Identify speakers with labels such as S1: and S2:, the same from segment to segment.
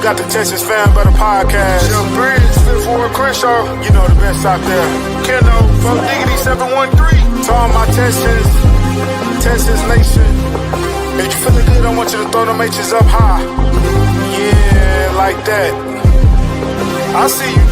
S1: got the Texas Fan Better Podcast. Jim Bridge, Fifth Ward Crenshaw, you know the best out there. Keno, from Diggity 713. To all my Texans, Texas Nation. If you feeling good, I want you to throw them H's up high. Yeah, like that. I see you.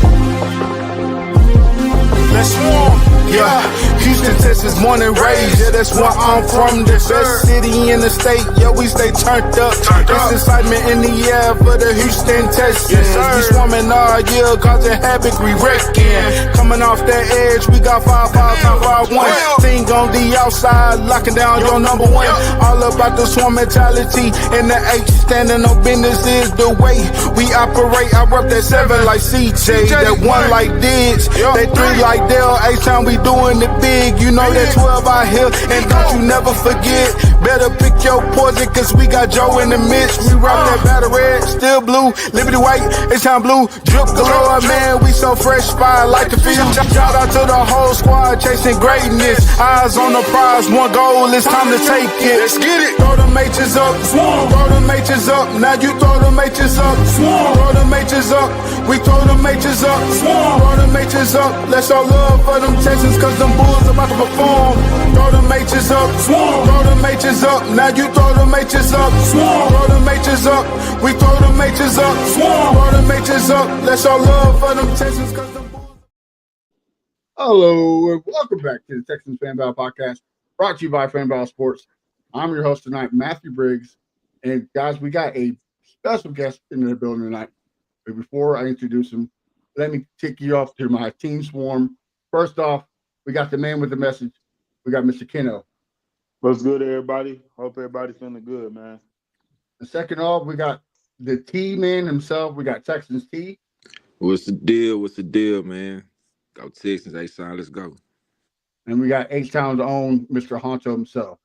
S1: Let's swarm. Yeah, Houston, Texas, born and raised. Yeah, that's where I'm from. The best city in the state. Yeah, we stay turned up. There's excitement in the air for the Houston Texans. We swarming all year, causing havoc, we wrecking. Coming off that edge, we got 5-5-9-5-1. Team on the outside, locking down your number one. All about the swarm mentality. And the H standing on business is the way we operate. I rep that 7 like CJ, that 1 like Diggs, that 3 like Dale. H-Town, we doing it big, you know that 12 out here, and don't you never forget, better pick your poison, cause we got Joe in the midst, we rock that battle red, still blue, Liberty white, H-Town blue, drip galore, man, we so fresh, fire like the field, shout out to the whole squad, chasing greatness, eyes on the prize, one goal, it's time to take it, let's get it, throw them H's up, throw them H's up, now you throw them H's up, throw them H's up, we throw them H's up, throw them H's up, let's all love for them Texans, cause them bulls about to perform. Throw them H's up, throw them H's up, now you throw them H's up, throw them H's up, we throw them H's up, throw them H's up, let's all love for them Texans, cause them bulls.
S2: Hello, and welcome back to the Texans Fan Battle Podcast, brought to you by Fan Battle Sports. I'm your host tonight, Matthew Briggs, and guys, we got a special guest in the building tonight. But before I introduce him, let me kick you off to my team swarm. First off, we got the man with the message. We got Mr. Keno.
S3: What's good, everybody? Hope everybody's feeling good, man.
S2: And second off, we got the T-man himself. We got Texans T.
S4: What's the deal? What's the deal, man? Go Texans, A-Sign, let's go.
S2: And we got H-Town's own Mr. Honcho himself.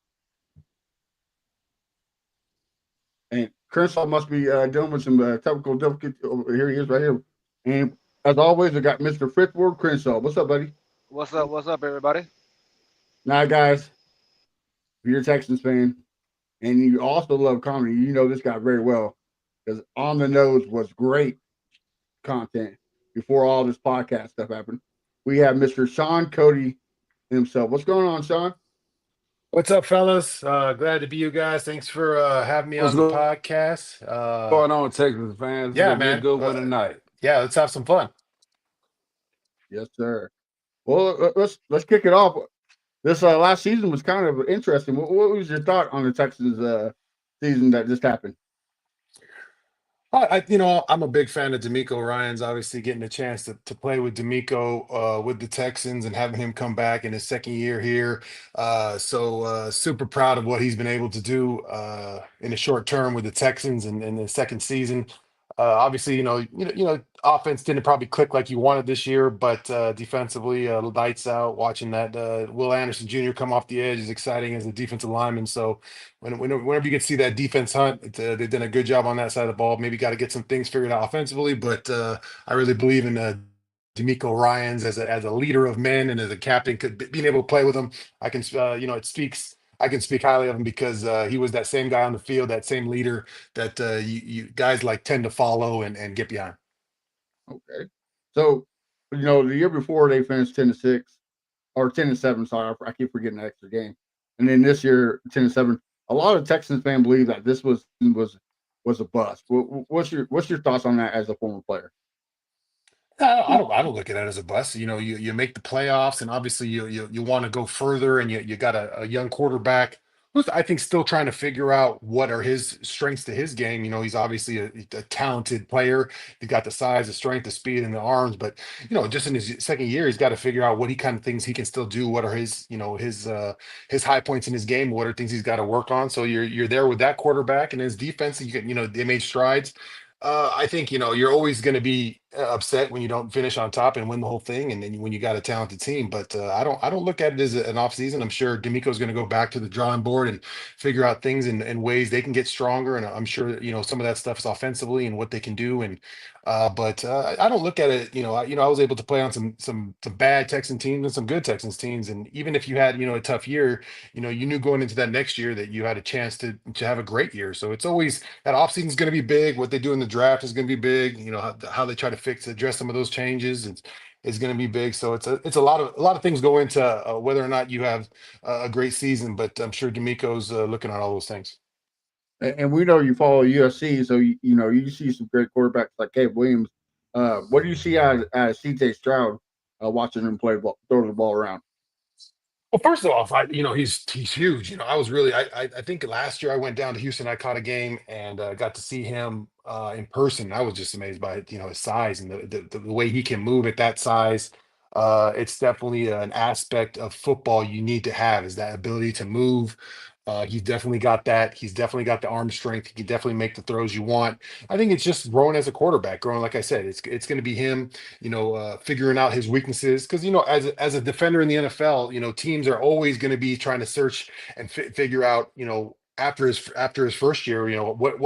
S2: And Crenshaw must be dealing with some technical difficulty. Here he is right here. And as always, we got Mr. Fifth Ward Crenshaw. What's up, buddy?
S5: What's up, everybody?
S2: Now, guys, if you're a Texans fan and you also love comedy, you know this guy very well because On the Nose was great content before all this podcast stuff happened. We have Mr. Shaun Cody himself. What's going on, Shaun?
S6: What's up, fellas? Glad to be you guys. Thanks for having me on the podcast.
S4: What's going on, Texans fans?
S6: Yeah,
S4: it's gonna be a good one tonight.
S6: Yeah, let's have some fun.
S2: Yes, sir. Well, let's kick it off. This last season was kind of interesting. What was your thought on the Texans season that just happened?
S6: I'm a big fan of D'Amico Ryans. Obviously, getting a chance to play with D'Amico with the Texans and having him come back in his second year here. Super proud of what he's been able to do in a short term with the Texans and in the second season. Obviously, offense didn't probably click like you wanted this year, but defensively, lights out. Watching that Will Anderson Jr. come off the edge is exciting as a defensive lineman. So whenever you get to see that defense hunt, they've done a good job on that side of the ball. Maybe got to get some things figured out offensively, but I really believe in D'Amico Ryans as a leader of men and as a captain. Being able to play with him, I can I can speak highly of him because he was that same guy on the field, that same leader that you guys like tend to follow and get behind.
S2: Okay. So, the year before they finished 10-6 or 10-7. Sorry, I keep forgetting the extra game. And then this year, 10-7. A lot of Texans fans believe that this was a bust. What's your thoughts on that as a former player?
S6: I don't look at it as a bust. You make the playoffs, and obviously you want to go further, and you got a young quarterback who's, I think, still trying to figure out what are his strengths to his game. He's obviously a talented player. He's got the size, the strength, the speed, and the arms. But just in his second year, he's got to figure out what he kind of things he can still do. What are his his high points in his game? What are things he's got to work on? So you're there with that quarterback and his defense. They made strides. I think you're always going to be upset when you don't finish on top and win the whole thing, and then when you got a talented team. But I don't look at it as an off season. I'm sure D'Amico's going to go back to the drawing board and figure out things and ways they can get stronger. And I'm sure that, some of that stuff is offensively and what they can do. And but I don't look at it. I was able to play on some bad Texan teams and some good Texans teams. And even if you had a tough year, you knew going into that next year that you had a chance to have a great year. So it's always that offseason is going to be big. What they do in the draft is going to be big. How they try to address some of those changes is going to be big. So it's a lot of things go into whether or not you have a great season. But I'm sure D'Amico's looking at all those things.
S2: And we know you follow USC, so you see some great quarterbacks like Caleb Williams. What do you see out of CJ Stroud watching him throw the ball around?
S6: Well, first of all, he's huge. I was really I think last year I went down to Houston. I caught a game and got to see him in person. I was just amazed by his size and the way he can move at that size. It's definitely an aspect of football you need to have is that ability to move. He's definitely got that. He's definitely got the arm strength. He can definitely make the throws you want. I think it's just growing as a quarterback. Growing, like I said, it's going to be him figuring out his weaknesses. Because as a defender in the NFL, teams are always going to be trying to search and figure out, after his first year,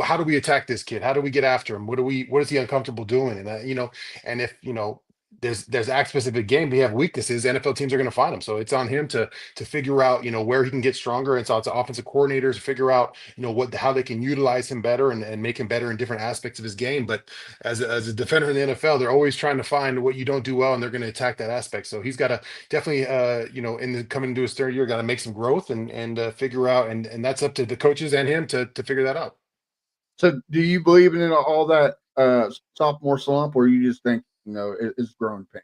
S6: how do we attack this kid? How do we get after him? What is he uncomfortable doing? And and if there's act specific game, they have weaknesses. NFL teams are going to find him, so it's on him to figure out where he can get stronger. And so it's offensive coordinators to figure out how they can utilize him better and make him better in different aspects of his game. But as a defender in the NFL, they're always trying to find what you don't do well, and they're going to attack that aspect. So he's got to definitely coming into his third year, got to make some growth and figure out, and that's up to the coaches and him to figure that out.
S2: So, do you believe in all that sophomore slump, or you just think it's growing pain?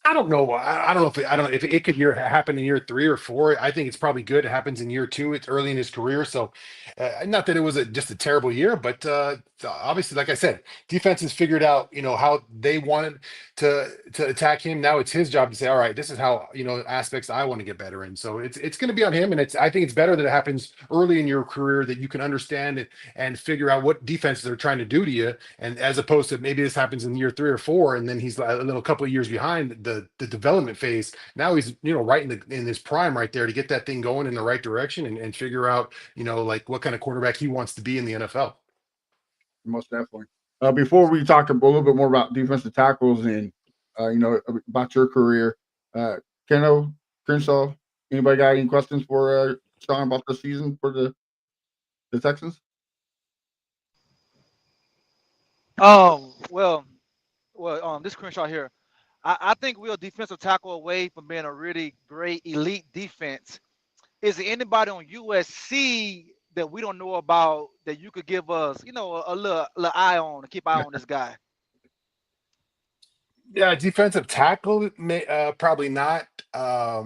S6: I don't know. I don't know I don't know if it could happen in year 3 or 4. I think it's probably good. It happens in year 2. It's early in his career, so not that it was just a terrible year, but obviously, like I said, defense has figured out how they wanted to attack him. Now it's his job to say, all right, this is how aspects I want to get better in. So it's going to be on him, and I think it's better that it happens early in your career that you can understand it and figure out what defenses are trying to do to you, and as opposed to maybe this happens in year 3 or 4, and then he's a little couple of years behind the development phase. Now he's right in his prime right there to get that thing going in the right direction and figure out like what kind of quarterback he wants to be in the NFL.
S2: Most definitely. Before we talk a little bit more about defensive tackles and about your career, Keno, Crenshaw, anybody got any questions for Shaun about the season for the Texans?
S5: Well, this Crenshaw here. I think we're a defensive tackle away from being a really great elite defense. Is there anybody on USC that we don't know about that you could give us, a little eye on to keep eye on this guy?
S6: Yeah, defensive tackle, probably not.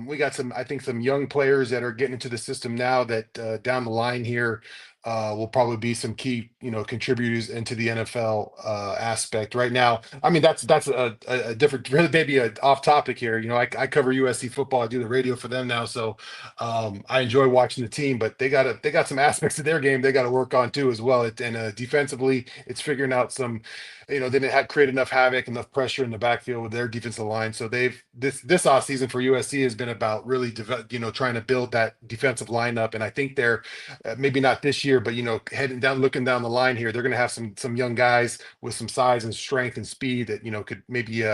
S6: We got I think some young players that are getting into the system now that down the line here will probably be some key, contributors into the NFL aspect. Right now, I mean, that's a different, really maybe a off topic here. I cover USC football. I do the radio for them now, so I enjoy watching the team. But they got some aspects of their game they got to work on too as well. And defensively, it's figuring out some. They didn't create enough havoc, enough pressure in the backfield with their defensive line. So this off season for USC has been about really trying to build that defensive lineup. And I think they're maybe not this year, but looking down the line here, they're going to have some young guys with some size and strength and speed that could maybe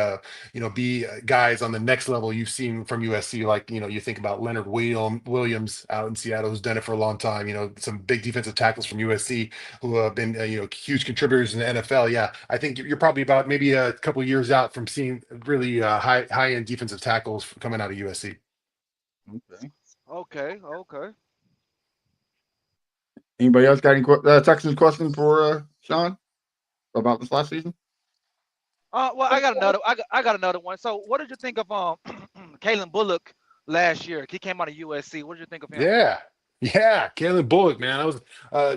S6: be guys on the next level you've seen from USC. Like you think about Leonard Williams out in Seattle, who's done it for a long time. Some big defensive tackles from USC who have been huge contributors in the NFL. Yeah, I think you're probably about maybe a couple of years out from seeing really high end defensive tackles coming out of USC.
S5: Okay.
S2: Anybody else got any Texans questions for Shaun about this last season?
S5: Well, I got another one. So, what did you think of Kalen Bullock last year? He came out of USC. What did you think of him?
S6: Yeah, Kalen Bullock, man. I was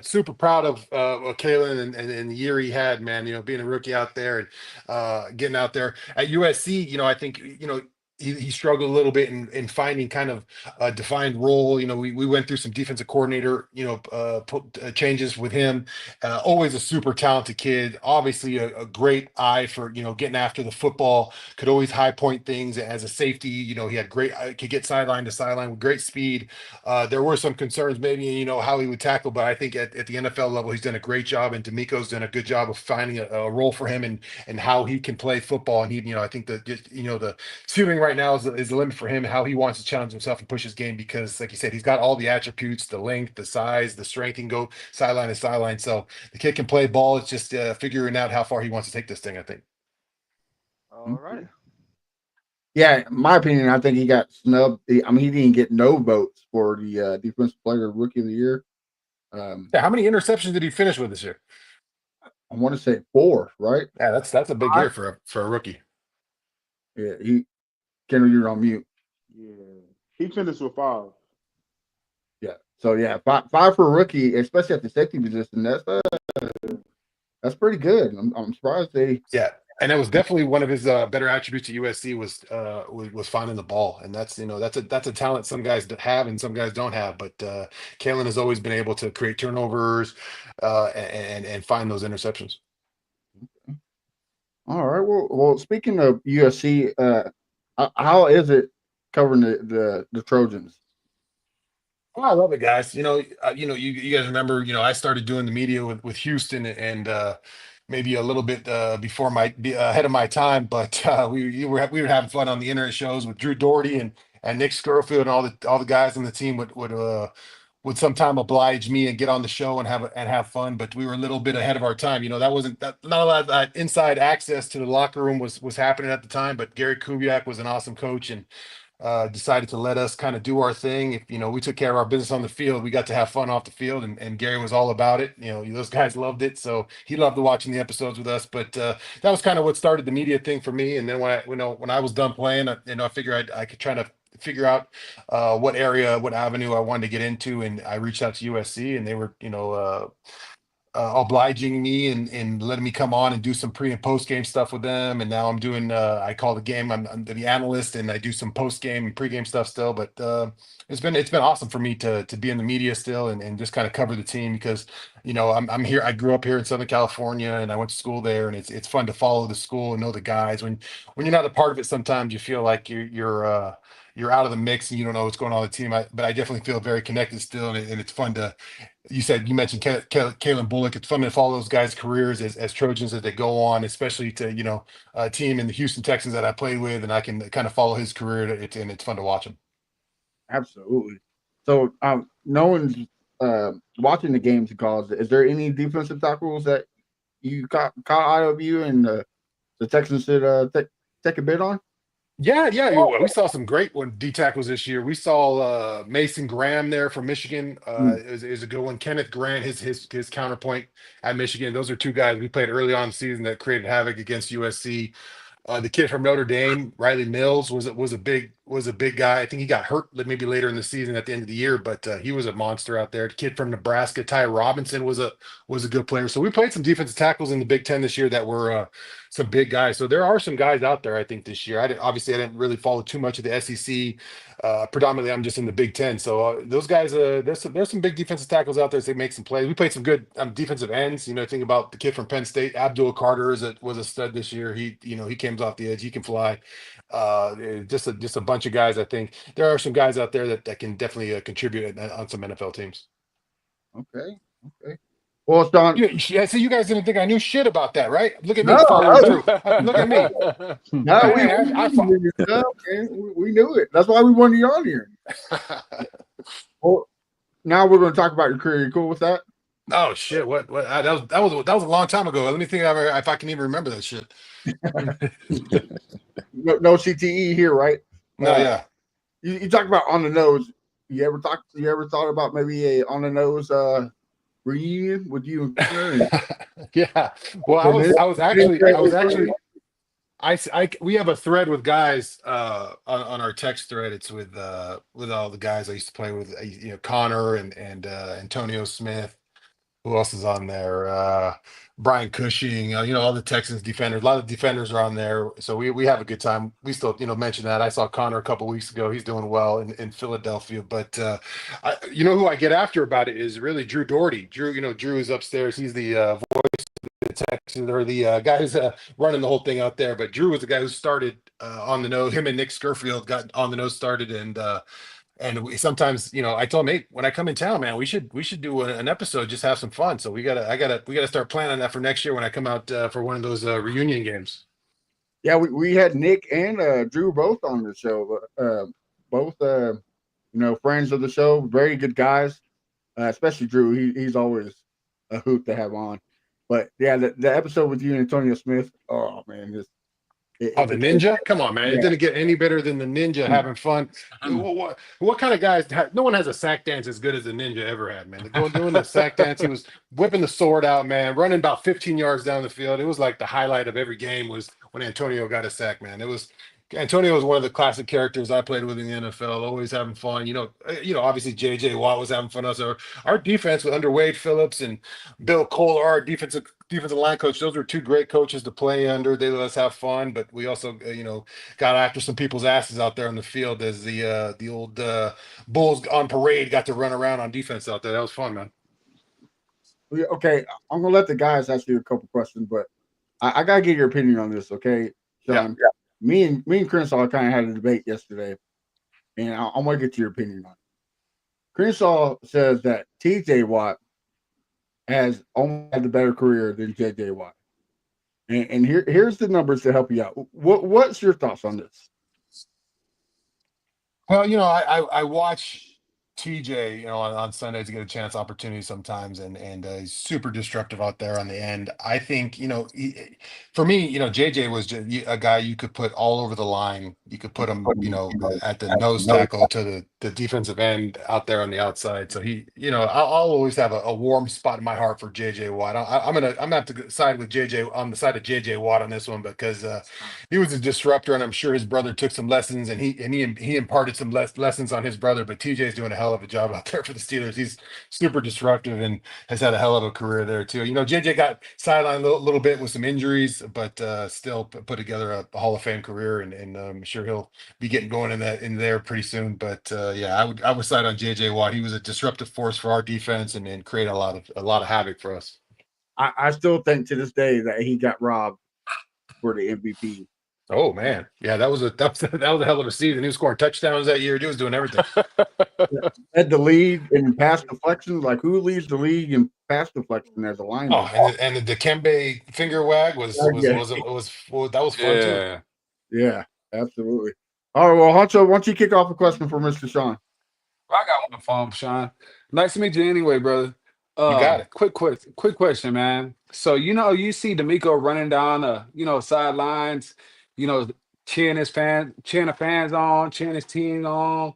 S6: super proud of Kalen and the year he had, man. Being a rookie out there and getting out there at USC. I think he struggled a little bit in finding kind of a defined role. You know, we went through some defensive coordinator, changes with him. Always a super talented kid. Obviously, a great eye for getting after the football. Could always high point things as a safety. You know, he had great could get sideline to sideline with great speed. There were some concerns, maybe how he would tackle, but I think at the NFL level, he's done a great job, and D'Amico's done a good job of finding a role for him and how he can play football. And I think that just the ceiling right now is the limit for him, how he wants to challenge himself and push his game because, like you said, he's got all the attributes, the length, the size, the strength. He can go sideline to sideline. So the kid can play ball. It's just figuring out how far he wants to take this thing, I think.
S5: All right.
S2: Yeah, in my opinion, I think he got snubbed. I mean, he didn't get no votes for the defensive player rookie of the year.
S6: Yeah, how many interceptions did he finish with this year?
S2: I want to say 4, right?
S6: Yeah, that's a big year for a rookie.
S2: Yeah, Kendall, you're on mute.
S3: Yeah, he finished with 5.
S2: Yeah, so yeah, five for a rookie, especially at the safety position. That's pretty good. I'm surprised they.
S6: Yeah, and it was definitely one of his better attributes at USC was finding the ball, and that's that's a talent some guys have and some guys don't have. But Kalen has always been able to create turnovers and find those interceptions.
S2: All right. Well, speaking of USC, how is it covering the Trojans?
S6: Oh, I love it, guys. You guys remember, I started doing the media with Houston and maybe a little bit before ahead of my time, but we were having fun on the internet shows with Drew Doherty and Nick Scurfield and all the guys on the team would sometime oblige me and get on the show and have fun, but we were a little bit ahead of our time. That wasn't not a lot of that inside access to the locker room was happening at the time, but Gary Kubiak was an awesome coach and decided to let us kind of do our thing. If we took care of our business on the field, we got to have fun off the field, and Gary was all about it. Those guys loved it, so he loved watching the episodes with us. But that was kind of what started the media thing for me. And then when I was done playing, I figured I could try to figure out what avenue I wanted to get into, and I reached out to USC, and they were obliging me and letting me come on and do some pre and post game stuff with them. And now I'm doing I call the game. I'm the analyst and I do some post game and pre game stuff still. But it's been awesome for me to be in the media still and just kind of cover the team because I'm here. I grew up here in Southern California and I went to school there, and it's fun to follow the school and know the guys. When you're not a part of it, sometimes you feel like you're out of the mix and you don't know what's going on with the team. But I definitely feel very connected still, and it's fun to. You mentioned Kalen Bullock. It's fun to follow those guys' careers as Trojans as they go on, especially to a team in the Houston Texans that I played with, and I can kind of follow his career. And it's fun to watch him.
S2: Absolutely. So, no one's watching the games in college. Is there any defensive tackles that you caught eye of you and the Texans should take a bid on?
S6: Yeah. We saw some great D tackles this year. We saw Mason Graham there from Michigan. Is a good one. Kenneth Grant, his counterpoint at Michigan. Those are two guys we played early on in the season that created havoc against USC. The kid from Notre Dame, Riley Mills, was a big guy. I think he got hurt maybe later in the season at the end of the year, but he was a monster out there. The kid from Nebraska, Ty Robinson, was a good player. So we played some defensive tackles in the Big Ten this year that were some big guys. So there are some guys out there, I think, this year. I didn't really follow too much of the SEC. Predominantly, I'm just in the Big Ten. So those guys, there's some big defensive tackles out there. So they make some plays. We played some good defensive ends. Think about the kid from Penn State, Abdul Carter, was a stud this year. He came off the edge. He can fly. Just a bunch of guys. I think there are some guys out there that can definitely contribute on some NFL teams.
S2: Okay. Well, Shaun.
S6: Yeah, so you guys didn't think I knew shit about that, right? Look at me following through. Look at me.
S2: No, we knew it. That's why we wanted you on here. Well, now we're going to talk about your career. You cool with that?
S6: Oh shit! What? That was a long time ago. Let me think if I can even remember that shit.
S2: No CTE here, right?
S6: No, yeah.
S2: You talk about on the nose. You ever thought about maybe a on the nose reunion with you and
S6: Yeah. Well, we have a thread with guys on our text thread. It's with all the guys I used to play with, Connor and Antonio Smith, Who else is on there? Brian Cushing, all the Texans defenders. A lot of defenders are on there. So we have a good time. We still, mention that. I saw Connor a couple weeks ago. He's doing well in Philadelphia. But who I get after about it is really Drew Doherty. Drew is upstairs. He's the Texans, or the guy who's running the whole thing out there. But Drew was the guy who started on the nose. Him and Nick Scurfield got on the nose started, and sometimes, I told him, hey, when I come in town, man, we should do an episode, just have some fun. So we gotta start planning that for next year when I come out for one of those reunion games.
S2: Yeah, we had Nick and Drew both on the show. Both friends of the show, very good guys. Especially Drew. He's always a hoot to have on. But yeah, the episode with you and Antonio Smith. Oh man,
S6: Oh, the ninja! Come on, man! It didn't get any better than the ninja having fun. What kind of guys? No one has a sack dance as good as the ninja ever had, man. Doing the sack dance, he was whipping the sword out, man, running about 15 yards down the field. It was like the highlight of every game was when Antonio got a sack, man. Antonio was one of the classic characters I played with in the NFL, always having fun. Obviously JJ Watt was having fun. Our defense under Wade Phillips and Bill Cole, our defensive line coach, those were two great coaches to play under. They let us have fun, but we also, got after some people's asses out there on the field as the old Bulls on parade got to run around on defense out there. That was fun, man.
S2: Okay, I'm gonna let the guys ask you a couple questions, but I gotta get your opinion on this, okay, Shaun? Yeah. Me and Crenshaw kind of had a debate yesterday, and I'm gonna get your opinion on it. Crenshaw says that TJ Watt has almost had a better career than JJ Watt. And here's the numbers to help you out. What's your thoughts on this?
S6: Well, I watch TJ, on Sundays to get a chance opportunity sometimes, and he's super destructive out there on the end. I think, for me, JJ was just a guy you could put all over the line. You could put him, at the nose tackle to the defensive end out there on the outside. So I'll always have a warm spot in my heart for JJ Watt. I'm gonna have to side with JJ on the side of JJ Watt on this one because he was a disruptor, and I'm sure his brother took some lessons, and he imparted some lessons on his brother. But TJ's doing a hell of a job out there for the Steelers. He's super disruptive and has had a hell of a career there too. JJ got sidelined a little bit with some injuries, but still put together a Hall of Fame career, and I'm sure he'll be getting going in there pretty soon. But yeah, I would side on JJ Watt. He was a disruptive force for our defense and create a lot of havoc for us.
S2: I still think to this day that he got robbed for the MVP.
S6: Oh man, yeah, that was a hell of a season. He was scoring touchdowns that year. He was doing everything.
S2: Had the lead in pass deflection. Like, who leads the league in pass deflection as a lineman?
S6: Oh, and the Dikembe finger wag was that was fun too.
S2: Yeah, absolutely. All right, well, Honcho, why don't you kick off a question for Mr. Shaun?
S7: I got one for him, Shaun. Nice to meet you anyway, brother.
S6: You got it.
S7: Quick question, man. So you see D'Amico running down sidelines, you know, cheering the fans on, cheering his team on.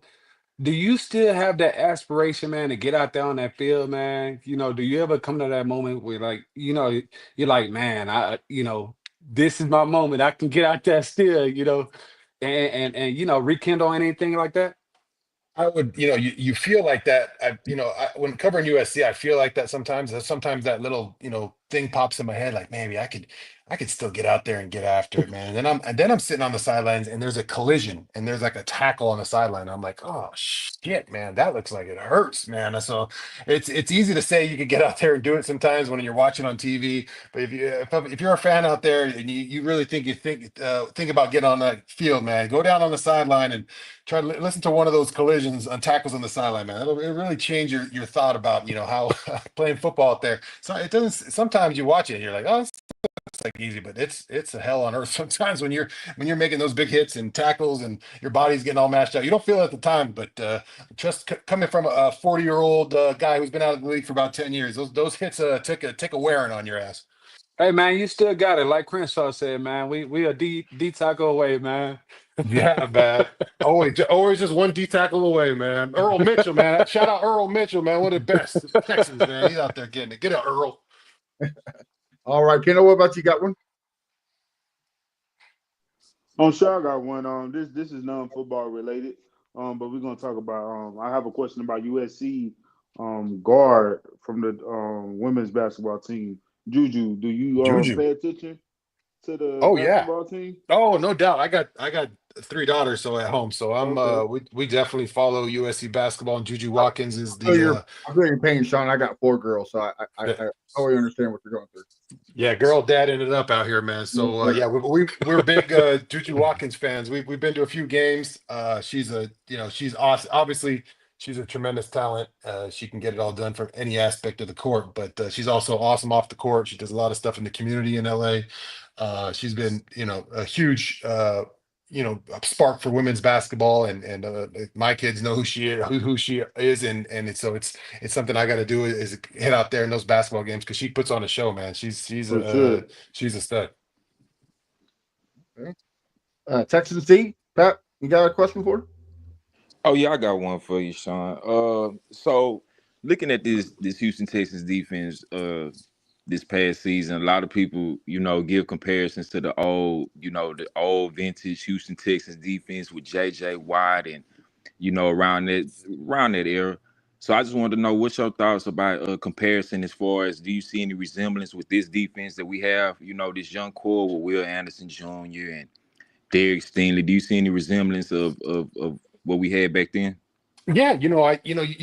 S7: Do you still have that aspiration, man, to get out there on that field, man? Do you ever come to that moment where like, you're like, man, this is my moment. I can get out there still, and rekindle anything like that?
S6: I would, you feel like that. When covering USC, I feel like that sometimes. Sometimes that little, thing pops in my head, like maybe I could still get out there and get after it, man. And then I'm sitting on the sidelines, and there's a collision, and there's like a tackle on the sideline. I'm like, oh shit, man, that looks like it hurts, man. So it's easy to say you could get out there and do it sometimes when you're watching on TV, but if you're a fan out there and you really think about getting on that field, man, go down on the sideline and try to listen to one of those collisions on tackles on the sideline, man. It'll really change your thought about how playing football out there. So it doesn't. Sometimes you watch it and you're like, oh, it's like easy, but it's a hell on earth sometimes when you're making those big hits and tackles and your body's getting all mashed out. You don't feel it at the time, but just coming from a 40-year-old guy who's been out of the league for about 10 years, those hits take a wearing on your ass.
S7: Hey, man, you still got it. Like Crenshaw said, man, we a D tackle away, man.
S6: Yeah, man. Always just one D tackle away, man. Earl Mitchell, man. Shout out Earl Mitchell, man. One of the best Texans, man. He's out there getting it. Get it, Earl.
S2: All right, Pino, what about you? Got one?
S3: Sure, I got one. This is non-football related. But we're gonna talk about. I have a question about USC. guard from the women's basketball team. Juju, do you
S6: Juju.
S3: pay attention to the
S6: Oh yeah.
S3: basketball team?
S6: Oh, no doubt. I got three daughters so at home. So I'm
S3: Okay.
S6: we definitely follow USC basketball, and Juju
S2: I
S6: Watkins is
S2: feel
S6: the
S2: I feel your pain, Sean. I got 4 girls, so
S6: the
S2: I totally understand what you're going through.
S6: yeah, girl dad ended up out here, man.
S2: Yes,
S6: So
S2: sir.
S6: yeah, we're big Juju Watkins fans. We've been to a few games. She's a she's awesome. Obviously, she's a tremendous talent. She can get it all done from any aspect of the court, but she's also awesome off the court. She does a lot of stuff in the community in LA. She's been a huge a spark for women's basketball, and my kids know who she is, and it's something I got to do is hit out there in those basketball games because she puts on a show, man.
S3: For sure.
S6: She's a stud.
S2: Okay. Texan C, Pat, you got a question for her?
S4: Oh yeah, I got one for you, Sean. So looking at this Houston Texans defense, this past season, a lot of people, give comparisons to the old vintage Houston Texans defense with J.J. Watt and around that era. So I just wanted to know what's your thoughts about comparison as far as do you see any resemblance with this defense that we have? This young core with Will Anderson Jr. and Derek Stingley. Do you see any resemblance of what we had back then?
S6: Yeah, you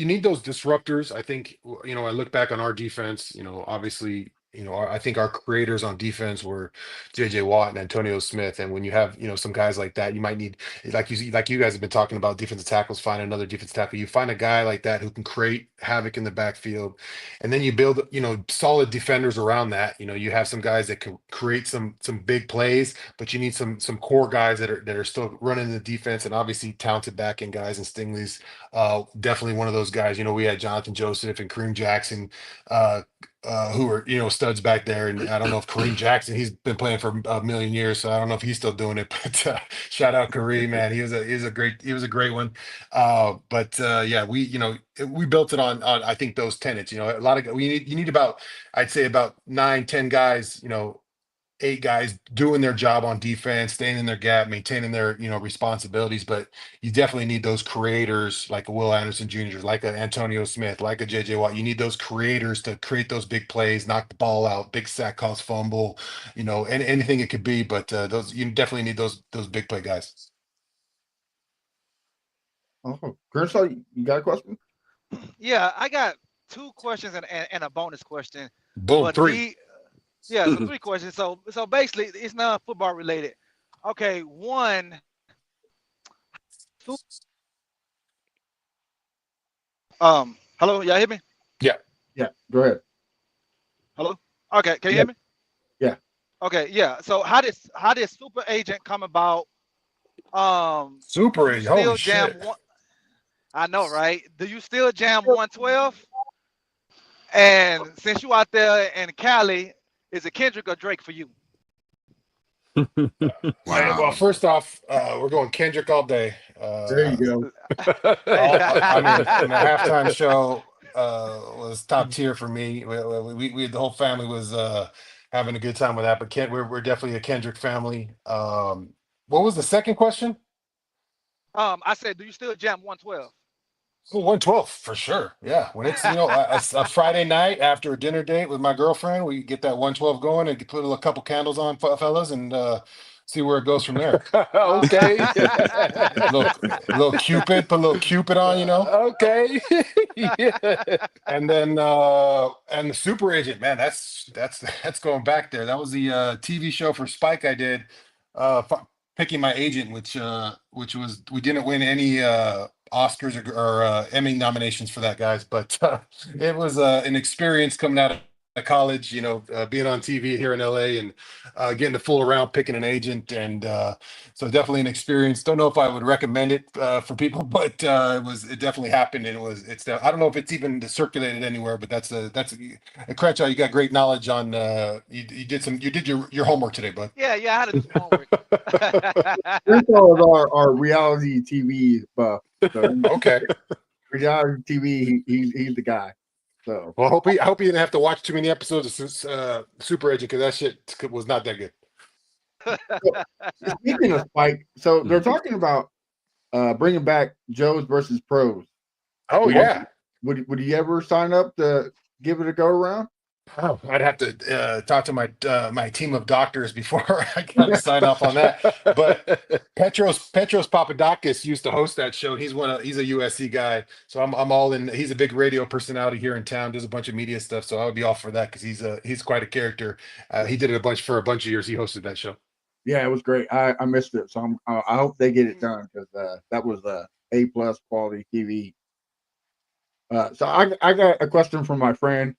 S6: need those disruptors. I think, I look back on our defense, obviously, I think our creators on defense were JJ Watt and Antonio Smith. And when you have, some guys like that, you might need, like you guys have been talking about defensive tackles, find another defensive tackle. You find a guy like that who can create havoc in the backfield. And then you build, solid defenders around that. You have some guys that can create some big plays, but you need some core guys that are still running the defense, and obviously talented back end guys, and Stingley's definitely one of those guys. We had Jonathan Joseph and Kareem Jackson, uh, who were studs back there. And I don't know if Kareem Jackson, he's been playing for a million years, so I don't know if he's still doing it. But shout out Kareem, man. He was a great one. But yeah, we built it on I think those tenets. A lot of you need about, I'd say about 9, 10 guys. 8 guys doing their job on defense, staying in their gap, maintaining their responsibilities. But you definitely need those creators like a Will Anderson Jr., like a Antonio Smith, like a JJ Watt. You need those creators to create those big plays, knock the ball out, big sack, cause fumble, and anything it could be. But those you definitely need those big play guys.
S2: Oh, Kershaw, you got a question?
S5: Yeah, I got 2 questions and a bonus question.
S6: Boom,
S5: But
S6: 3.
S5: yeah, so 3 questions. So basically, it's not football related. Okay, one. Hello, y'all hear me?
S6: Yeah.
S2: Yeah, go ahead.
S5: Hello. Okay, can you
S2: Yeah.
S5: hear me?
S2: Yeah.
S5: Okay, yeah. So how did Super Agent come about?
S6: Super
S5: Do you
S6: Agent,
S5: still
S6: holy
S5: jam
S6: shit.
S5: one? I know, right? Do you still jam 112? And since you out there in Cali, is it Kendrick or Drake for you?
S6: Well, first off, we're going Kendrick all day.
S2: There you go.
S6: I mean, and the halftime show was top tier for me. We the whole family was having a good time with that. But we're definitely a Kendrick family. What was the second question?
S5: I said, do you still jam 112?
S6: Oh, 112 for sure. Yeah, when it's a Friday night after a dinner date with my girlfriend, we get that 112 going and put a couple candles on, fellas, and see where it goes from there.
S7: Okay.
S6: Little Cupid, put a little Cupid on.
S7: Okay. Yeah.
S6: And then and the Super Agent, man, that's going back there. That was the TV show for Spike I did, picking my agent, which was, we didn't win any Oscars or Emmy nominations for that, guys, but it was an experience coming out of college, being on TV here in LA, and getting to fool around picking an agent. And so definitely an experience. Don't know if I would recommend it for people, but it definitely happened. And I don't know if it's even circulated anywhere, but that's Crenshaw, you got great knowledge on you did your homework today, bud.
S5: Yeah, I had to do some homework.
S2: Kershaw is our reality TV buff. So
S6: Okay.
S2: reality TV, he's the guy. So
S6: Well, I hope you didn't have to watch too many episodes of Super Agent, because that shit was not that good.
S2: speaking of Spike, so they're talking about bringing back Joes versus Pros.
S6: Oh
S2: You
S6: yeah.
S2: would you ever sign up to give it a go around?
S6: Oh, I'd have to talk to my team of doctors before I got to sign off on that. But Petros Papadakis used to host that show. He's a USC guy, so I'm all in. He's a big radio personality here in town. Does a bunch of media stuff, so I would be all for that because he's quite a character. He did it for a bunch of years. He hosted that show.
S2: Yeah, it was great. I missed it, so I hope they get it done because that was a plus quality TV. So I got a question from my friend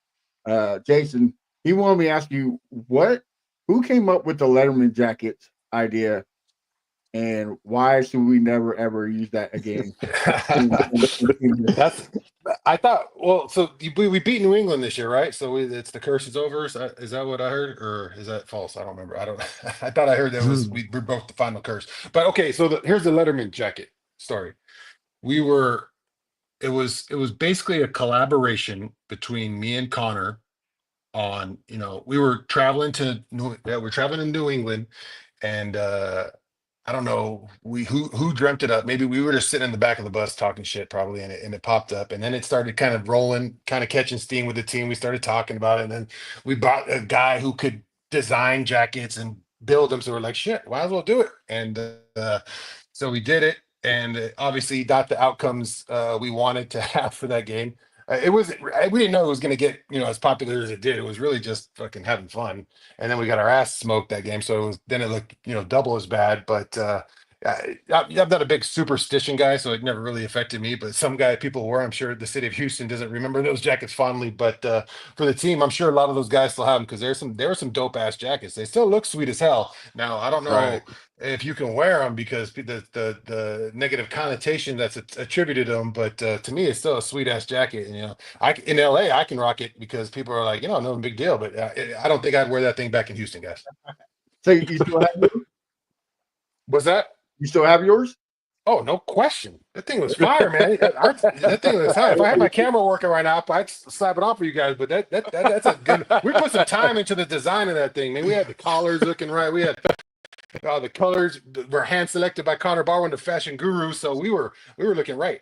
S2: Jason. He wanted me to ask you who came up with the Letterman jackets idea, and why should we never ever use that again?
S6: That's I thought. Well, so we beat New England this year, right? So it's the curse is over. Is that what I heard, or is that false? I don't remember. I don't. I thought I heard that we broke the final curse. But okay, so here's the Letterman jacket story. We were. It was basically a collaboration between me and Connor on. We were traveling we're traveling to New England, and I don't know who dreamt it up. Maybe we were just sitting in the back of the bus talking shit probably, and it popped up, and then it started kind of rolling, kind of catching steam with the team. We started talking about it, and then we bought a guy who could design jackets and build them. So we're like, shit, might as well do it. And so we did it, and obviously got the outcomes we wanted to have for that game. We didn't know it was going to get as popular as it did. It was really just fucking having fun, and then we got our ass smoked that game. So then it looked double as bad. But I'm not a big superstition guy, so it never really affected me. But some people were. I'm sure the city of Houston doesn't remember those jackets fondly, but for the team, I'm sure a lot of those guys still have them because there were some dope ass jackets. They still look sweet as hell. Now I don't know
S2: Right.
S6: if you can wear them because the negative connotation that's attributed to them, but to me, it's still a sweet ass jacket. And in LA, I can rock it because people are like, no big deal. But I don't think I'd wear that thing back in Houston, guys.
S2: So you still have yours?
S6: Was that?
S2: You still have yours?
S6: Oh, no question. That thing was fire, man. That thing was high. If I had my camera working right now, I'd slap it on for you guys. But that's a good. We put some time into the design of that thing, man. We had the collars looking right. We had the colors were hand selected by Connor Barwin, the fashion guru. So we were looking right.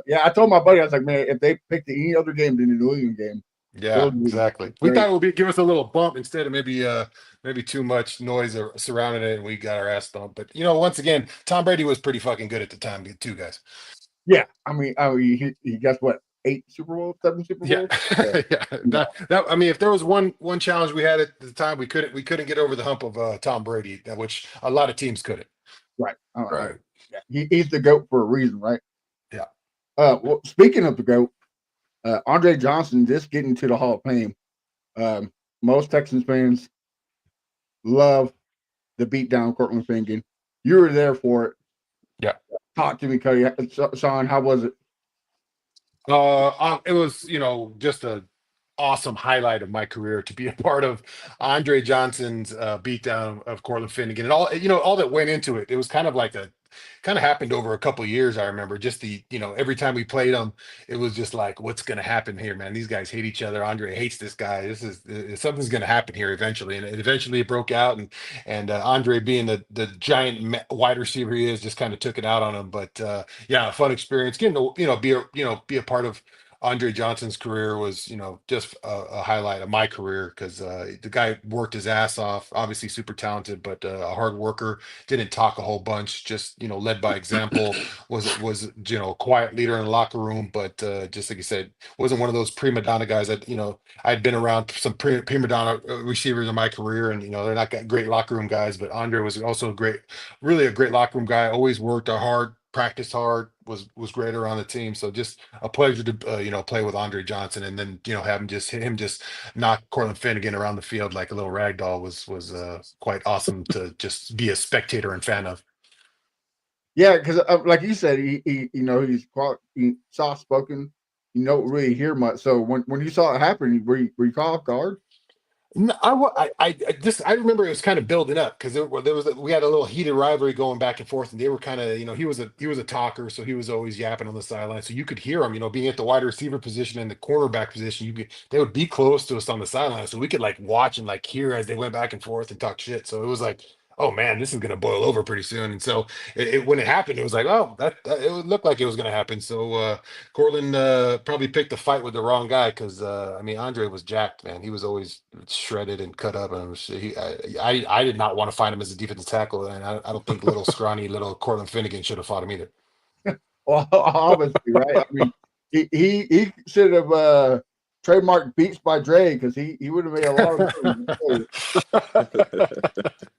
S2: Yeah, I told my buddy, I was like, man, if they picked any other game than the New England game,
S6: Yeah, exactly. We thought it would give us a little bump instead of maybe too much noise surrounding it, and we got our ass thumped. But once again, Tom Brady was pretty fucking good at the time, too, guys.
S2: Yeah, I mean, he got what, 8 Super Bowls, 7 Super Bowls?
S6: Yeah, yeah. I mean, if there was one challenge we had at the time, we couldn't get over the hump of Tom Brady, which a lot of teams couldn't.
S2: Right.
S6: Right.
S2: Yeah. He's the GOAT for a reason, right?
S6: Yeah.
S2: Well, speaking of the GOAT, Andre Johnson just getting to the Hall of Fame. Most Texans fans love the beatdown Cortland Finnegan. You were there for it.
S6: Yeah.
S2: Talk to me, Cody. Shaun, how was it?
S6: It was, just a awesome highlight of my career to be a part of Andre Johnson's beatdown of Cortland Finnegan and all that went into it. It was kind of happened over a couple of years. I remember just every time we played them, it was just like, what's going to happen here, man? These guys hate each other. Andre hates this guy. Something's going to happen here eventually. And eventually it broke out, and Andre, being the giant wide receiver he is, just kind of took it out on him. But yeah, a fun experience getting to, be a part of Andre Johnson's career was, just a highlight of my career because the guy worked his ass off. Obviously, super talented, but a hard worker. Didn't talk a whole bunch. Just led by example. Was a quiet leader in the locker room, but just like you said, wasn't one of those prima donna guys that I'd been around some prima donna receivers in my career, and they're not great locker room guys. But Andre was also really a great locker room guy. Always worked hard, practiced hard, was great around the team. So just a pleasure to play with Andre Johnson, and then have him just knock Cortland Finnegan around the field like a little rag doll was quite awesome to just be a spectator and fan of.
S2: Yeah, because like you said, he's soft spoken. You don't really hear much. So when you saw it happen, were you caught off guard?
S6: No, I remember it was kind of building up because we had a little heated rivalry going back and forth, and they were kind of he was a talker, so he was always yapping on the sideline, so you could hear him, being at the wide receiver position and the cornerback position. They would be close to us on the sideline, so we could like watch and like hear as they went back and forth and talk shit. So it was like oh man, this is going to boil over pretty soon. And so when it happened, it was like, oh, it would look like it was going to happen. So Cortland probably picked a fight with the wrong guy because I mean, Andre was jacked, man. He was always shredded and cut up, and I did not want to find him as a defensive tackle, and I don't think little scrawny little Cortland Finnegan should have fought him either.
S2: Well, obviously, right? I mean, he should have trademarked Beats by Dre because he would have made a lot of money.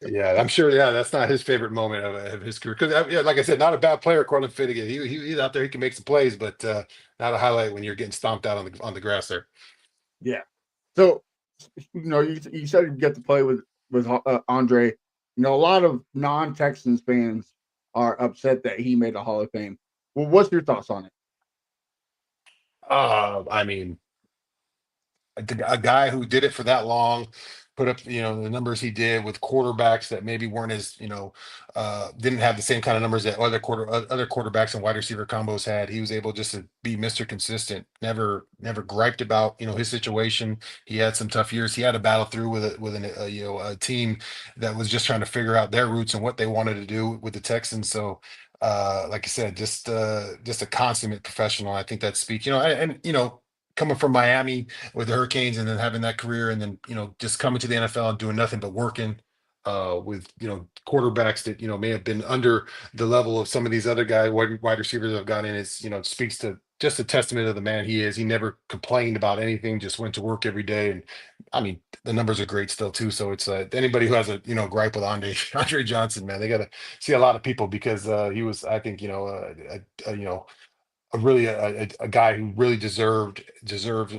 S6: Yeah, I'm sure. Yeah, that's not his favorite moment of his career. Because, yeah, like I said, not a bad player, Cortland Finnegan. He's out there. He can make some plays, but not a highlight when you're getting stomped out on the grass there.
S2: Yeah. So, you said you get to play with Andre. You know, a lot of non-Texans fans are upset that he made the Hall of Fame. Well, what's your thoughts on it?
S6: I mean, a guy who did it for that long, put up the numbers he did with quarterbacks that maybe weren't as didn't have the same kind of numbers that other quarterbacks and wide receiver combos had. He was able just to be Mr. Consistent. Never griped about his situation. He had some tough years. He had to battle through a team that was just trying to figure out their roots and what they wanted to do with the Texans. So like I said, just a consummate professional. I think that speaks, coming from Miami with the Hurricanes and then having that career and then just coming to the NFL and doing nothing but working with quarterbacks that may have been under the level of some of these other guys wide receivers that have gone in. It's it speaks to just a testament of the man he is. He never complained about anything, just went to work every day. And I mean, the numbers are great still too. So it's anybody who has a gripe with Andre Johnson, man, they got to see a lot of people because he was, I think, a really a guy who really deserved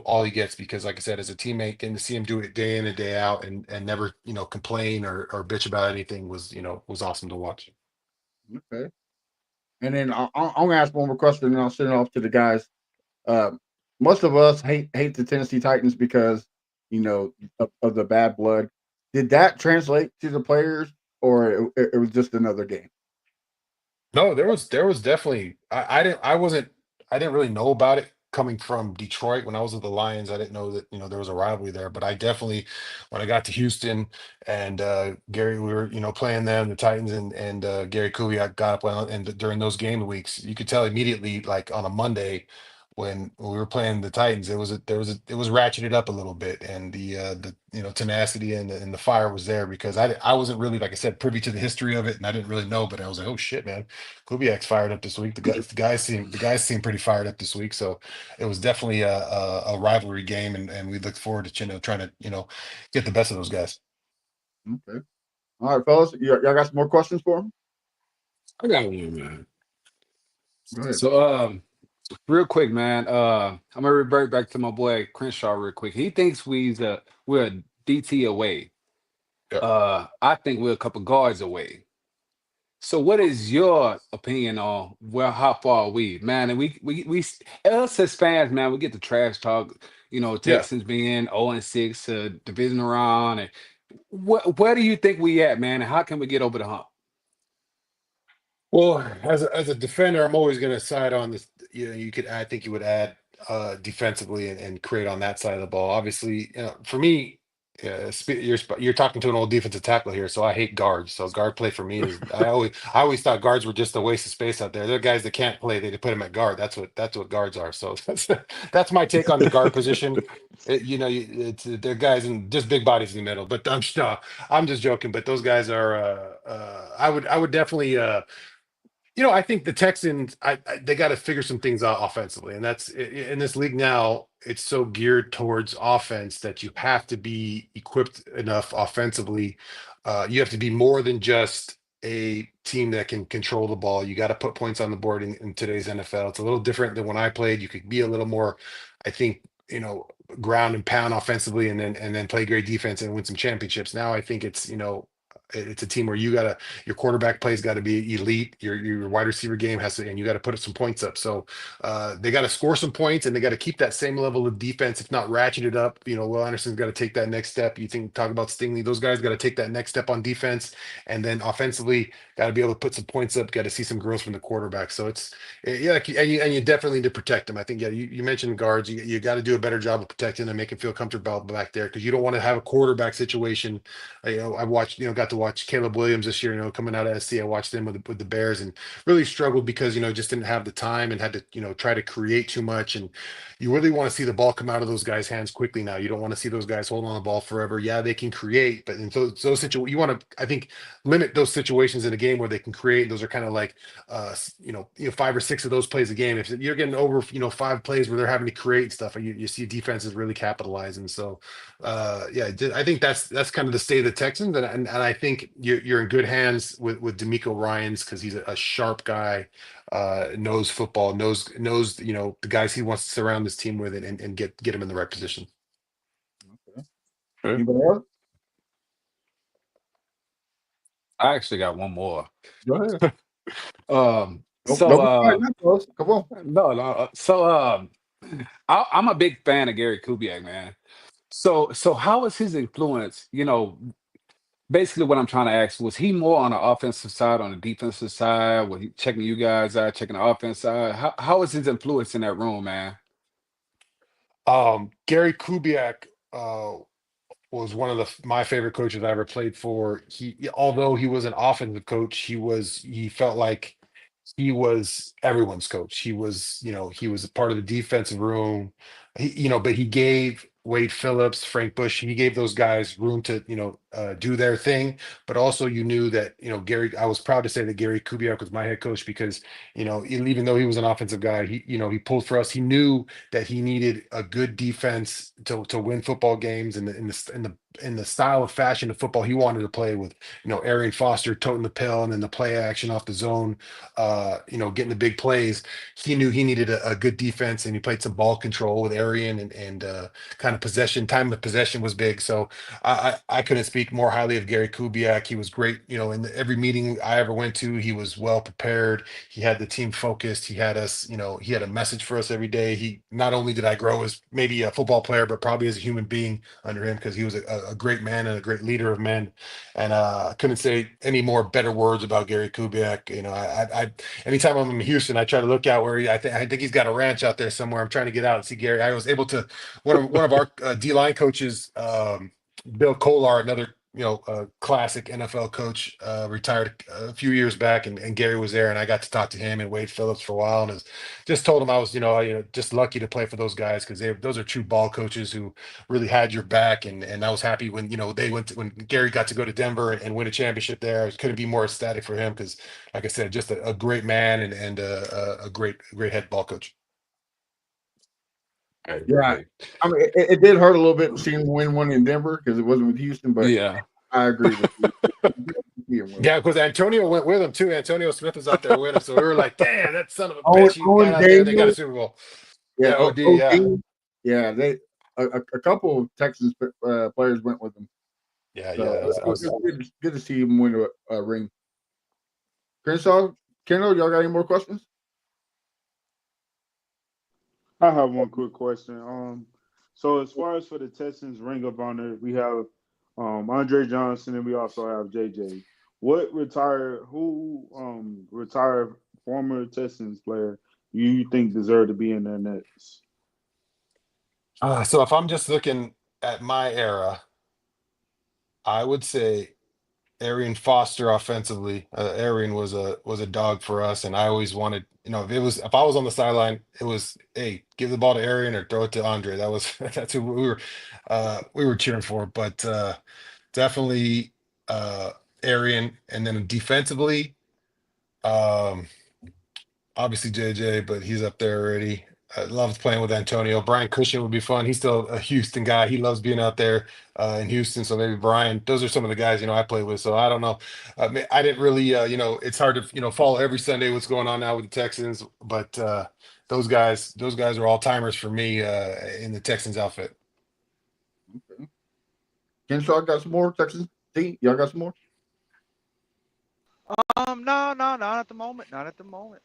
S6: all he gets because, like I said, as a teammate, getting to see him do it day in and day out and never complain or bitch about anything was awesome to watch.
S2: Okay. And then I'm gonna ask one more question, and I'll send it off to the guys. Uh, Most of us hate the Tennessee Titans because of the bad blood. Did that translate to the players, or it was just another game?
S6: No, there was definitely I didn't really know about it coming from Detroit when I was with the Lions. I didn't know that there was a rivalry there, but I definitely when I got to Houston and Gary, we were playing them, the Titans and Gary Kubiak got up and during those game weeks, you could tell immediately like on a Monday when we were playing the Titans, it was ratcheted up a little bit, and the tenacity and the fire was there because I wasn't really, like I said, privy to the history of it, and I didn't really know, but I was like, oh shit, man, Kubiak's fired up this week. The guys seem pretty fired up this week, so it was definitely a rivalry game, and we looked forward to trying to get the best of those guys.
S2: Okay. All right, fellas, y'all got some more questions for him?
S7: I got one, man.
S2: Go ahead.
S7: So, real quick, man. I'm gonna revert back to my boy Crenshaw real quick. He thinks we're a DT away.
S6: Yeah.
S7: I think we're a couple guards away. So, what is your opinion on how far are we, man? And us as fans, man, we get the trash talk.
S6: Yeah.
S7: Texans being 0-6, division round, and where do you think we at, man? And how can we get over the hump?
S6: Well, as a defender, I'm always going to side on this. I think you would add defensively and create on that side of the ball. Obviously, for me, you're talking to an old defensive tackle here, so I hate guards. So guard play for me is I always thought guards were just a waste of space out there. They're guys that can't play. They put them at guard. That's what guards are. So that's my take on the guard position. They're guys and just big bodies in the middle. But I'm just joking. But those guys are. I would definitely. I think the Texans, they got to figure some things out offensively, and that's in this league now. It's so geared towards offense that you have to be equipped enough offensively. You have to be more than just a team that can control the ball. You got to put points on the board in today's NFL. It's a little different than when I played. You could be a little more, I think, ground and pound offensively, and then play great defense and win some championships. Now I think it's a team where your quarterback play's got to be elite. Your wide receiver game has to, and you got to put some points up. So they got to score some points, and they got to keep that same level of defense, if not ratchet it up. Will Anderson's got to take that next step. Talk about Stingley; those guys got to take that next step on defense, and then offensively, got to be able to put some points up. Got to see some growth from the quarterback. So yeah, and you definitely need to protect them. I think you mentioned guards. You got to do a better job of protecting them, make them feel comfortable back there because you don't want to have a quarterback situation. I watched, got to watch Caleb Williams this year, coming out of SC. I watched him with the Bears and really struggled because, just didn't have the time and had to, try to create too much. And you really want to see the ball come out of those guys' hands quickly now. You don't want to see those guys hold on the ball forever. Yeah, they can create, but in those situations, you want to, I think, limit those situations in a game where they can create. Those are kind of like, 5 or 6 of those plays a game. If you're getting over, 5 plays where they're having to create stuff, you see defenses really capitalize. And so, I think that's kind of the state of the Texans, and I think you're in good hands with D'Amico Ryans because he's a sharp guy, knows football, knows the guys he wants to surround this team with, and get him in the right position.
S7: Okay.
S2: Anybody else?
S7: I actually got one more.
S2: Go ahead.
S7: Um,
S2: Don't
S7: so
S2: be quiet now, fellas. Come on.
S7: no. So I'm a big fan of Gary Kubiak, man. So how is his influence? Basically what I'm trying to ask, was he more on the offensive side, on the defensive side? Was he checking you guys out, checking the offense side? How is his influence in that room, man?
S6: Gary Kubiak was one of my favorite coaches I ever played for. Although he was an offensive coach, he felt like he was everyone's coach. He was a part of the defensive room. But he gave Wade Phillips, Frank Bush, he gave those guys room to, do their thing. But also, you knew that, Gary. I was proud to say that Gary Kubiak was my head coach because, even though he was an offensive guy, he pulled for us. He knew that he needed a good defense to win football games, and in the style of fashion of football he wanted to play with, Arian Foster toting the pill and then the play action off the zone, getting the big plays. He knew he needed a good defense, and he played some ball control with Arian, and kind of time of possession was big. So I couldn't speak more highly of Gary Kubiak. He was great. In every meeting I ever went to, he was well prepared. He had the team focused. He had us, he had a message for us every day. He not only did I grow as maybe a football player, but probably as a human being under him, because he was a great man and a great leader of men. And I couldn't say any more better words about Gary Kubiak. I anytime I'm in Houston, I try to look out where I think he's got a ranch out there somewhere. I'm trying to get out and see Gary. I was able to one of our D line coaches, Bill Kolar, another classic NFL coach, retired a few years back, and Gary was there, and I got to talk to him and Wade Phillips for a while, and just told him I was just lucky to play for those guys, because those are true ball coaches who really had your back, and I was happy when when Gary got to go to Denver and win a championship there. I couldn't be more ecstatic for him because, like I said, just a great man and a great head ball coach.
S2: Yeah, I mean, it did hurt a little bit seeing him win one in Denver because it wasn't with Houston, but
S7: Yeah.
S2: I agree with you.
S6: Yeah, because Antonio went with him too. Antonio Smith was out there with him, so we were like, "Damn, that son of a bitch! He got out there. They got a Super Bowl."
S2: Yeah,
S6: OD,
S2: yeah. They a couple of Texans players went with them.
S6: Yeah,
S2: So,
S6: that was
S2: good to see him win a ring. Crenshaw, Kendall, y'all got any more questions?
S3: I have one quick question. So as far as for the Texans Ring of Honor, we have Andre Johnson, and we also have JJ. Who retired former Texans player you think deserve to be in there next?
S6: So if I'm just looking at my era, I would say Arian Foster offensively. Arian was a dog for us, and I always wanted, if I was on the sideline, it was, hey, give the ball to Arian or throw it to Andre. That's who we were cheering for. But definitely Arian, and then defensively, um, obviously JJ, but he's up there already. I loved playing with Antonio. Brian Cushing would be fun. He's still a Houston guy. He loves being out there in Houston. So maybe Brian. Those are some of the guys I play with. So I don't know. I didn't really. It's hard to follow every Sunday what's going on now with the Texans. But those guys are all timers for me in the Texans outfit.
S2: Okay. Kenshaw got some more Texans. D, y'all got some more?
S5: No, not at the moment. Not at the moment.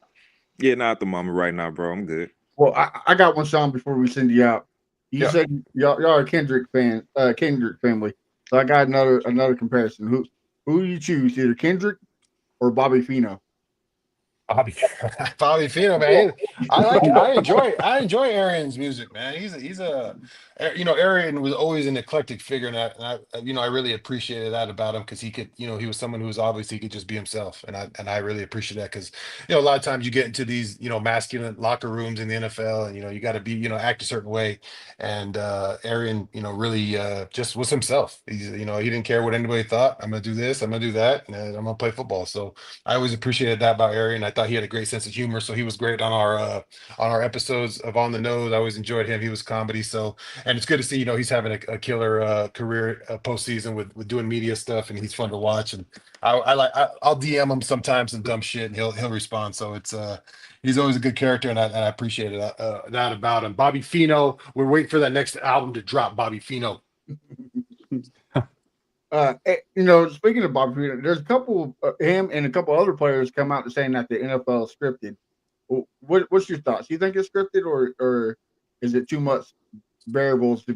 S4: Yeah, not at the moment right now, bro. I'm good.
S2: Well, I got one, Sean, before we send you out. You
S6: Yeah.
S2: said y'all are Kendrick Kendrick family. So I got another comparison. Who you choose, either Kendrick or Bobby Fino?
S6: Bobby, Bobby Fino, man. I enjoy Arian's music, man. Arian was always an eclectic figure, and I really appreciated that about him because he was someone who was obviously he could just be himself, and I really appreciate that because a lot of times you get into these masculine locker rooms in the NFL, and you got to be act a certain way, and Arian really just was himself. He didn't care what anybody thought. I'm gonna do this, I'm gonna do that, and I'm gonna play football. So I always appreciated that about Arian. I thought he had a great sense of humor, so he was great on our episodes of On the Nose. I always enjoyed him. He was comedy. So, and it's good to see he's having a killer career postseason with doing media stuff, and he's fun to watch. And I'll DM him sometimes some dumb shit, and he'll respond. So he's always a good character, and I appreciate that about him. Bobby Fino, we're waiting for that next album to drop. Bobby Fino.
S2: Speaking of Bobby Peter, there's a couple him and a couple other players come out and saying that the NFL is scripted. What's your thoughts? You think it's scripted, or is it too much variables to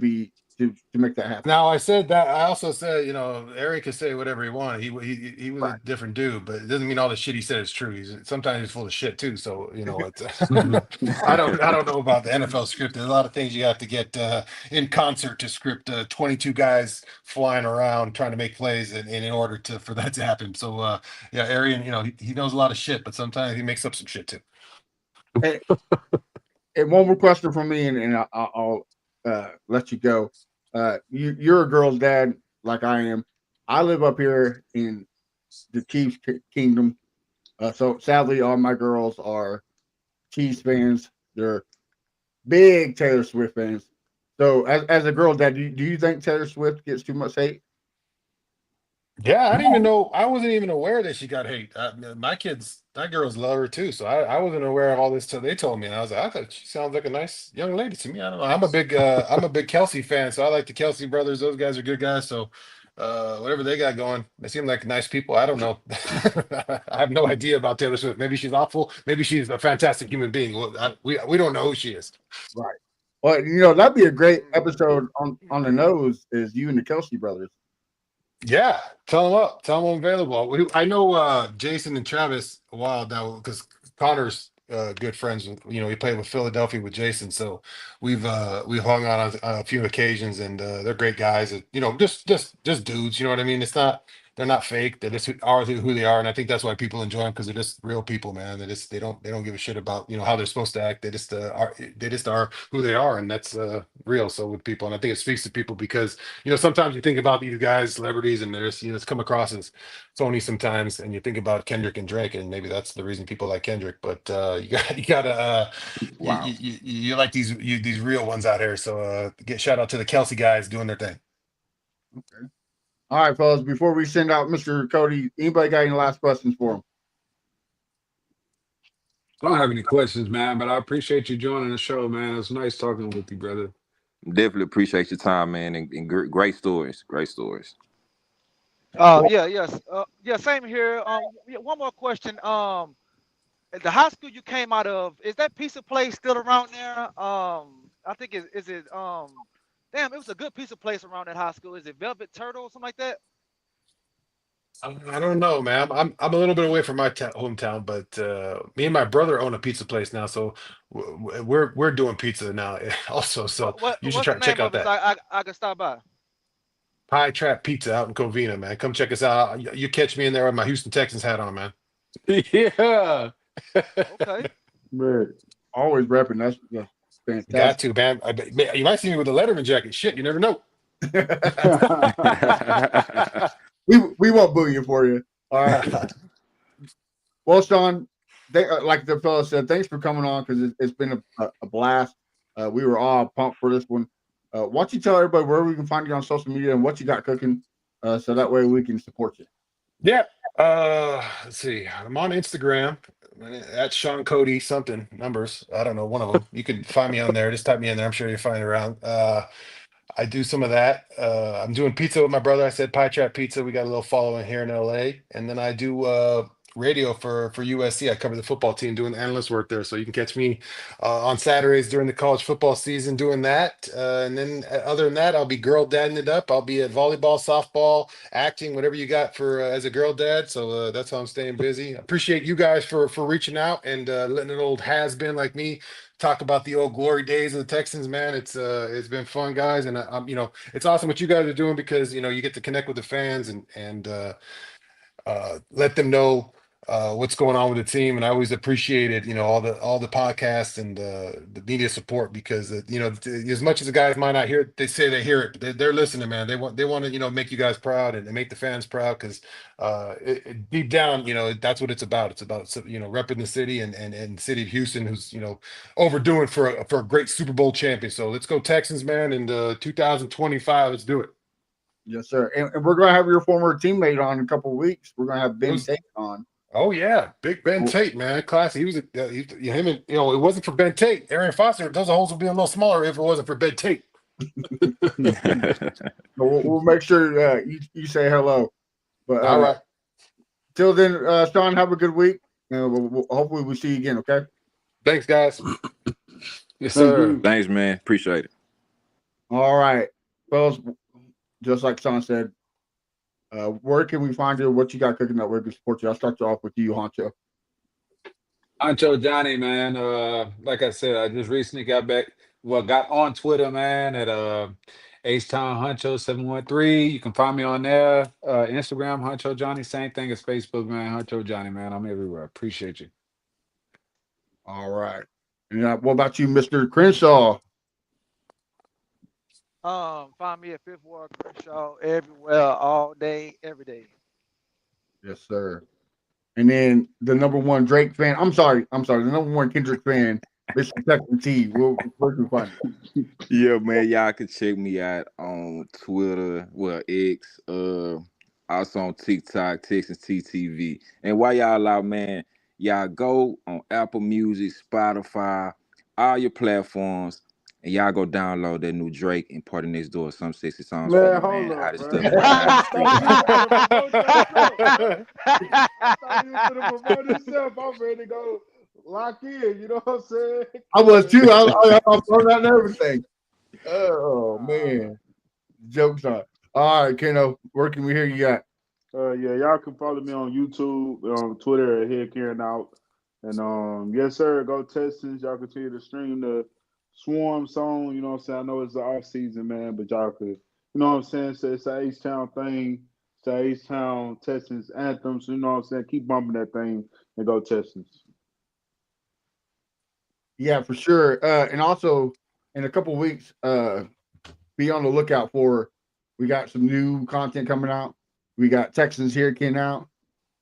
S2: make that happen?
S6: Now I said that. I also said, Eric could say whatever he wanted. He was a
S2: Right.
S6: different dude, but it doesn't mean all the shit he said is true. Sometimes he's full of shit too. So it's I don't know about the NFL script. There's a lot of things you have to get in concert to script 22 guys flying around trying to make plays, and in order for that to happen. So yeah, Arian, he knows a lot of shit, but sometimes he makes up some shit too.
S2: And, and one more question from me, and I'll let you go. You're a girl's dad, like I am. I live up here in the Chiefs Kingdom, so sadly, all my girls are Chiefs fans. They're big Taylor Swift fans. So, as a girl dad, do you think Taylor Swift gets too much hate?
S6: Yeah, I didn't even know. I wasn't even aware that she got hate. My girls love her too. So I wasn't aware of all this till they told me. And I was like, I thought she sounds like a nice young lady to me. I don't know. I'm a big Kelsey fan, so I like the Kelsey brothers. Those guys are good guys. So whatever they got going, they seem like nice people. I don't know. I have no idea about Taylor Swift. Maybe she's awful. Maybe she's a fantastic human being. Well, we don't know who she is.
S2: Right. Well, that'd be a great episode on the nose. Is you and the Kelsey brothers?
S6: Yeah, tell them up. Tell them I'm available. I know Jason and Travis a while now because Connor's good friends with, he played with Philadelphia with Jason. So we've hung on a few occasions, and they're great guys. Just dudes. You know what I mean? They're not fake. They just are who they are, and I think that's why people enjoy them because they're just real people, man. They don't give a shit about how they're supposed to act. They just are who they are, and that's real. So with people, and I think it speaks to people because sometimes you think about these guys, celebrities, and there's it's come across as phony sometimes, and you think about Kendrick and Drake, and maybe that's the reason people like Kendrick. But you gotta
S4: Wow.
S6: you like these real ones out here. So get shout out to the Kelsey guys doing their thing.
S2: Okay. All right, fellas. Before we send out Mr. Cody, anybody got any last questions for him?
S7: I don't have any questions, man, but I appreciate you joining the show, man. It's nice talking with you, brother.
S4: Definitely appreciate your time, man, and great stories. Great stories.
S2: Well,
S5: Yeah, yes, yeah, same here. Yeah, one more question. The high school you came out of, is that piece of place still around there? I think is it damn, it was a good piece of place around that high school. Is it Velvet Turtle or something like that?
S6: I don't know, man. I'm a little bit away from my hometown, but me and my brother own a pizza place now, so we're doing pizza now also. So you should
S5: What's the
S6: try check
S5: name
S6: out
S5: of it? So
S6: that
S5: I can stop by.
S6: Pie Trap Pizza out in Covina, man. Come check us out. You catch me in there with my Houston Texans hat on, man.
S7: Yeah.
S5: Okay.
S3: Right.
S2: always repping. That's
S6: Got
S2: fantastic.
S6: to, man. You might see me with a Letterman jacket. Shit, you never know.
S2: we won't boo you for you. All right. Well, Sean, like the fellow said, thanks for coming on because it's been a blast. We were all pumped for this one. Why don't you tell everybody where we can find you on social media and what you got cooking, so that way we can support you.
S6: Yeah. Let's see. I'm on Instagram at Shaun Cody something numbers. I don't know, one of them. You can find me on there. Just type me in there. I'm sure you'll find it around. I do some of that. I'm doing pizza with my brother. I said Pie Trap Pizza. We got a little following here in LA. And then I do radio for USC. I cover the football team doing analyst work there. So you can catch me on Saturdays during the college football season doing that. And then other than that, I'll be girl dadding it up. I'll be at volleyball, softball, acting, whatever you got for as a girl dad. So that's how I'm staying busy. Appreciate you guys for reaching out and letting an old has been like me talk about the old glory days of the Texans, man. It's been fun, guys, and I'm it's awesome what you guys are doing because you get to connect with the fans and let them know what's going on with the team. And I always appreciated, all the podcasts and the media support because as much as the guys might not hear it, they say they hear it, but they're listening, man. They want to make you guys proud and make the fans proud because deep down, that's what it's about. It's about repping the city and city of Houston, who's overdoing for a great Super Bowl champion. So let's go Texans, man! And 2025, let's do it.
S2: Yes, sir. And we're going to have your former teammate on in a couple of weeks. We're going to have Ben Tate on.
S6: Oh yeah, Big Ben Tate, man, classy. He was him, and it wasn't for Ben Tate, Arian Foster. Those holes would be a little smaller if it wasn't for Ben Tate.
S2: We'll make sure you say hello. But
S6: all right.
S2: Till then, Shaun, have a good week. Hopefully we see you again. Okay.
S6: Thanks, guys.
S7: Yes, sir.
S4: Thanks, man. Appreciate it.
S2: All right, fellas. Just like Shaun said, where can we find you? What you got cooking up? Where we support you? I'll start you off with you, Honcho.
S7: Honcho Johnny, man. Like I said, I just recently got on Twitter, man, at H-Town Honcho 713. You can find me on there. Instagram, Honcho Johnny. Same thing as Facebook, man. Honcho Johnny, man. I'm everywhere. Appreciate you.
S2: All right. And what about you, Mr. Crenshaw?
S5: Find me at Fifth Ward Crenshaw everywhere, all day, every day.
S2: Yes, sir. And then the number one Drake fan. I'm sorry. The number one Kendrick fan, Mr. Texan T. Where can we find you?
S4: Yeah, man. Y'all can check me out on Twitter, X, also on TikTok, Texans TTV. And while y'all out, man, y'all go on Apple Music, Spotify, all your platforms. And y'all go download that new Drake and Party Next Door, some sexy songs.
S3: Man,
S4: for you,
S3: hold
S4: man.
S3: up,
S4: How this
S3: bro.
S4: stuff
S3: I thought you was gonna promote yourself. I'm ready to go lock in. You know what I'm saying?
S2: I was too. I thrown out and everything. Oh man, jokes on. All right, Keno, where can we hear you at?
S3: Yeah, y'all can follow me on YouTube, on Twitter at Head Karen Out, and yes, sir, go Texans. Y'all continue to stream the Swarm song. You know what I'm saying? I know it's the off season, man, but y'all could, you know what I'm saying? So it's a H-Town thing. It's a H-Town Texans anthem. So you know what I'm saying? Keep bumping that thing and go Texans.
S2: Yeah, for sure. And also, in a couple of weeks, be on the lookout for. We got some new content coming out. We got Texans here came out.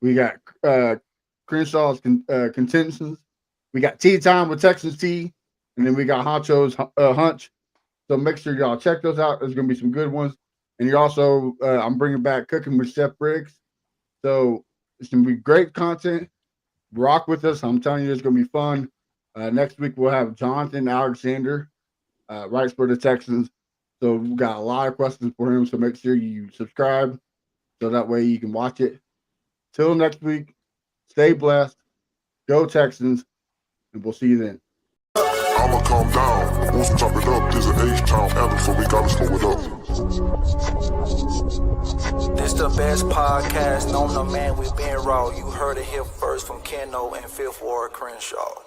S2: We got Crenshaw's contentions. We got Tea Time with Texans Tea, and then we got Honcho's Hunch. So make sure y'all check those out. There's gonna be some good ones. And you're also, I'm bringing back Cooking with Chef Briggs. So it's gonna be great content. Rock with us. I'm telling you, it's gonna be fun. Next week we'll have Jonathan Alexander, writes for the Texans. So we've got a lot of questions for him. So make sure you subscribe so that way you can watch it. Till next week, stay blessed. Go Texans, and we'll see you then.
S8: I'ma calm down, won't chop it up. There's an H-Town anthem, so we gotta slow it up.
S9: This the best podcast known to man. We been raw. You heard it here first from Keno and Fifth Ward Crenshaw.